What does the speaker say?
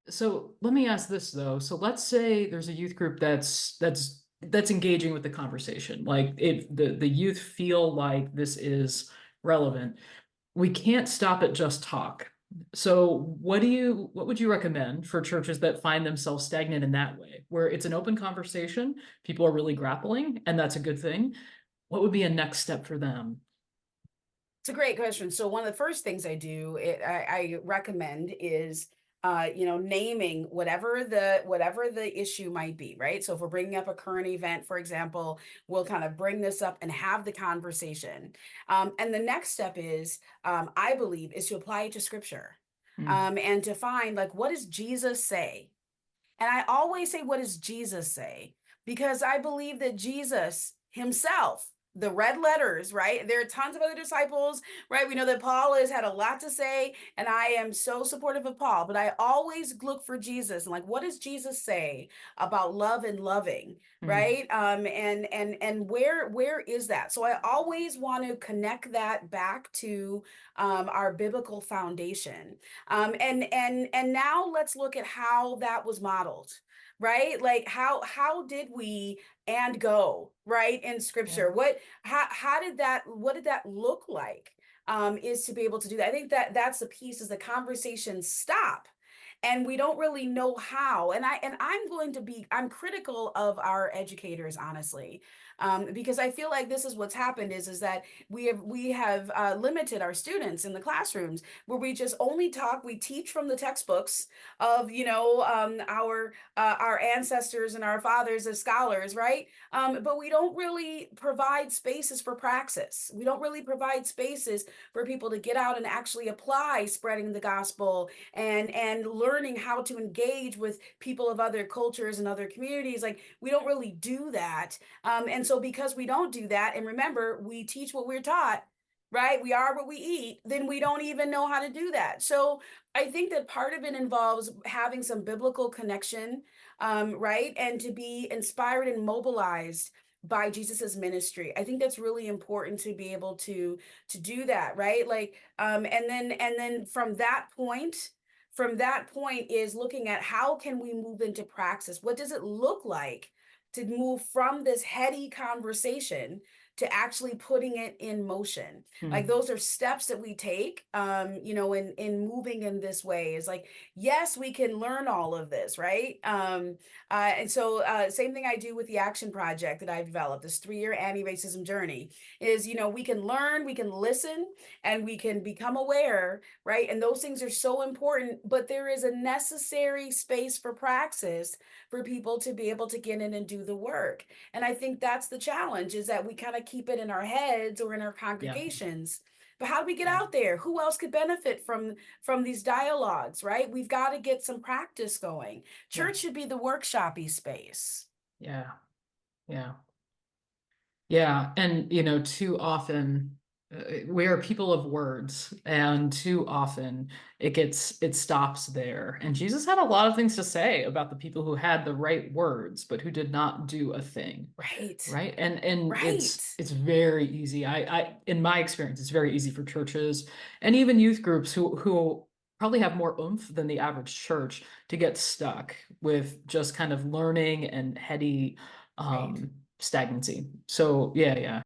So let me ask this though. So let's say there's a youth group that's engaging with the conversation. Like if the youth feel like this is relevant, we can't stop at just talk. So what would you recommend for churches that find themselves stagnant in that way, where it's an open conversation, people are really grappling, and that's a good thing? What would be a next step for them? It's a great question. So one of the first things I recommend is, naming whatever the issue might be, right? So if we're bringing up a current event, for example, we'll kind of bring this up and have the conversation. And the next step is, I believe, is to apply it to Scripture, Hmm. and to find like what does Jesus say. And I always say, what does Jesus say? Because I believe that Jesus himself, the red letters, right? There are tons of other disciples, right? We know that Paul has had a lot to say, and I am so supportive of Paul, but I always look for Jesus and like, what does Jesus say about love and loving, Hmm. right? And where is that? So I always want to connect that back to our biblical foundation. And now let's look at how that was modeled, right? Like how did we and go, right, in Yeah. scripture? How did that, what did that look like? Is to be able to do that. I think that that's the piece, is the conversations stop and we don't really know how. I'm critical of our educators, honestly, because I feel like this is what's happened is that we have limited our students in the classrooms, where we just only talk, we teach from the textbooks of, our ancestors and our fathers as scholars, right? But we don't really provide spaces for praxis. We don't really provide spaces for people to get out and actually apply spreading the gospel and learning how to engage with people of other cultures and other communities. Like we don't really do that. And so because we don't do that, and remember, we teach what we're taught, right? We are what we eat, then we don't even know how to do that. So I think that part of it involves having some biblical connection, right? And to be inspired and mobilized by Jesus's ministry. I think that's really important to be able to do that, right? Like, and then from that point is looking at how can we move into praxis? What does it look like to move from this heady conversation to actually putting it in motion? Like Hmm. those are steps that we take, in moving in this way. Is like, yes, we can learn all of this, right? And so same thing I do with the action project that I've developed, this 3-year anti-racism journey, is, we can learn, we can listen, and we can become aware, right? And those things are so important, but there is a necessary space for praxis for people to be able to get in and do the work. And I think that's the challenge, is that we kind of keep it in our heads or in our Yeah. congregations. But how do we get Yeah. out there? Who else could benefit from these dialogues, right? We've got to get some practice going. Yeah. Church should be the workshoppy space. Yeah. Yeah. Yeah, and too often we are people of words, and too often it stops there. And Jesus had a lot of things to say about the people who had the right words, but who did not do a thing, Right. right? And Right. it's very easy. I in my experience, it's very easy for churches and even youth groups who probably have more oomph than the average church to get stuck with just kind of learning and heady Right. stagnancy. So yeah, yeah.